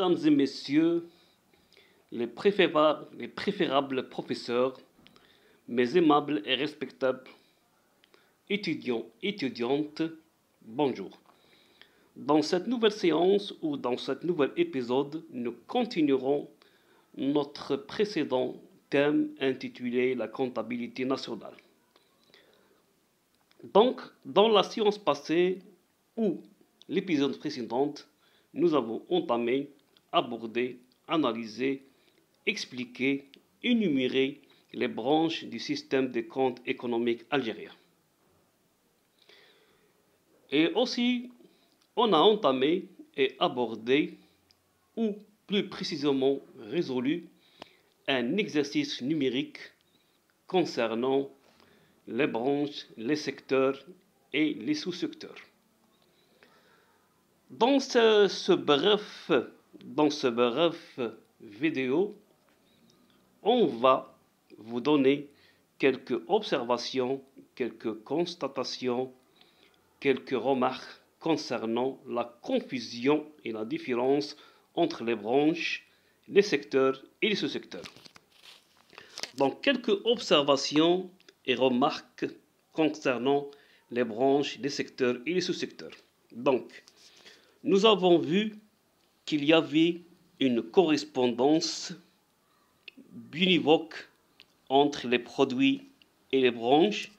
Mesdames et messieurs, les préférables professeurs, mes aimables et respectables étudiants, étudiantes, bonjour. Dans cette nouvelle séance ou dans cet nouvel épisode, nous continuerons notre précédent thème intitulé la comptabilité nationale. Donc, dans la séance passée ou l'épisode précédent, nous avons entamé, abordé, analysé, expliqué, énuméré les branches du système des comptes économiques algérien. Et aussi, on a entamé et abordé, ou plus précisément résolu, un exercice numérique concernant les branches, les secteurs et les sous-secteurs. Dans ce bref vidéo, on va vous donner quelques observations, quelques constatations, quelques remarques concernant la confusion et la différence entre les branches, les secteurs et les sous-secteurs. Donc, quelques observations et remarques concernant les branches, les secteurs et les sous-secteurs. Donc, nous avons vu qu'il y avait une correspondance univoque entre les produits et les branches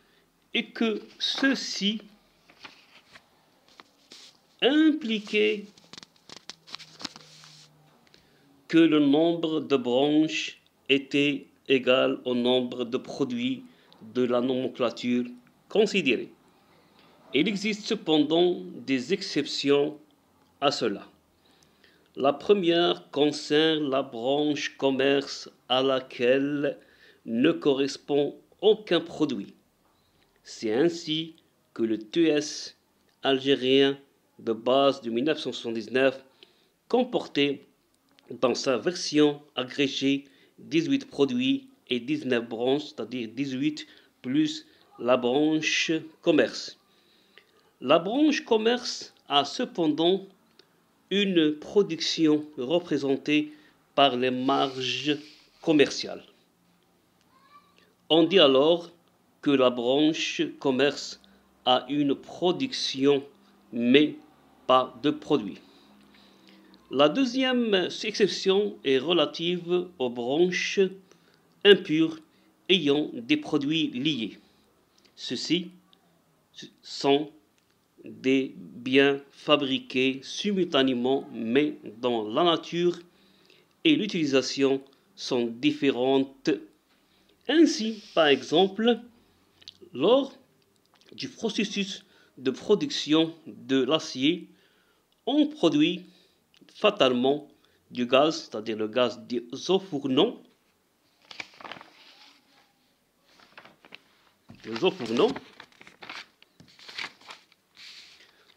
et que ceci impliquait que le nombre de branches était égal au nombre de produits de la nomenclature considérée. Il existe cependant des exceptions à cela. La première concerne la branche commerce à laquelle ne correspond aucun produit. C'est ainsi que le TS algérien de base de 1979 comportait dans sa version agrégée 18 produits et 19 branches, c'est-à-dire 18 plus la branche commerce. La branche commerce a cependant une production représentée par les marges commerciales. On dit alors que la branche commerce a une production mais pas de produits. La deuxième exception est relative aux branches impures ayant des produits liés. Ceux-ci sont des biens fabriqués simultanément mais dont la nature et l'utilisation sont différentes. Ainsi, par exemple, lors du processus de production de l'acier, on produit fatalement du gaz, c'est-à-dire le gaz isofourneau,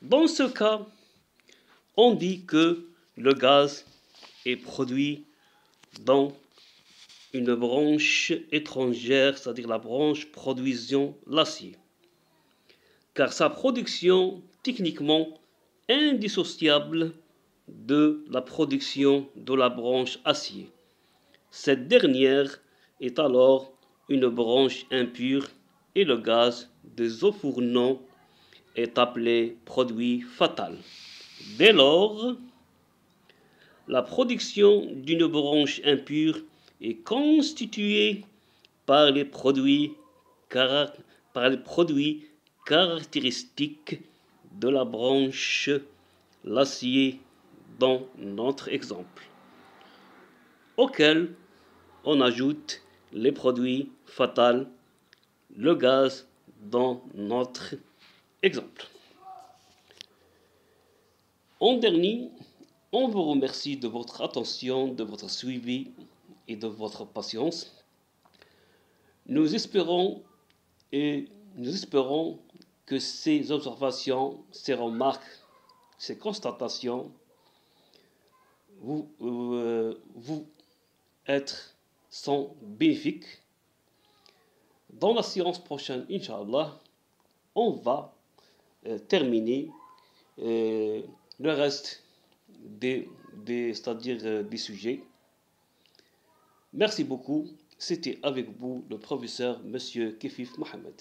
Dans ce cas, on dit que le gaz est produit dans une branche étrangère, c'est-à-dire la branche produisant l'acier, car sa production techniquement indissociable de la production de la branche acier. Cette dernière est alors une branche impure et le gaz des isofourneaux est appelé produit fatal. Dès lors, la production d'une branche impure est constituée par les produits caractéristiques de la branche, l'acier dans notre exemple, auquel on ajoute les produits fatals, le gaz dans notre exemple. En dernier, on vous remercie de votre attention, de votre suivi et de votre patience. Nous espérons que ces observations, ces remarques, ces constatations sont bénéfiques. Dans la séance prochaine, Inch'Allah, on va terminer le reste des c'est-à-dire des sujets. Merci beaucoup. C'était avec vous le professeur Monsieur Kefif Mohamed.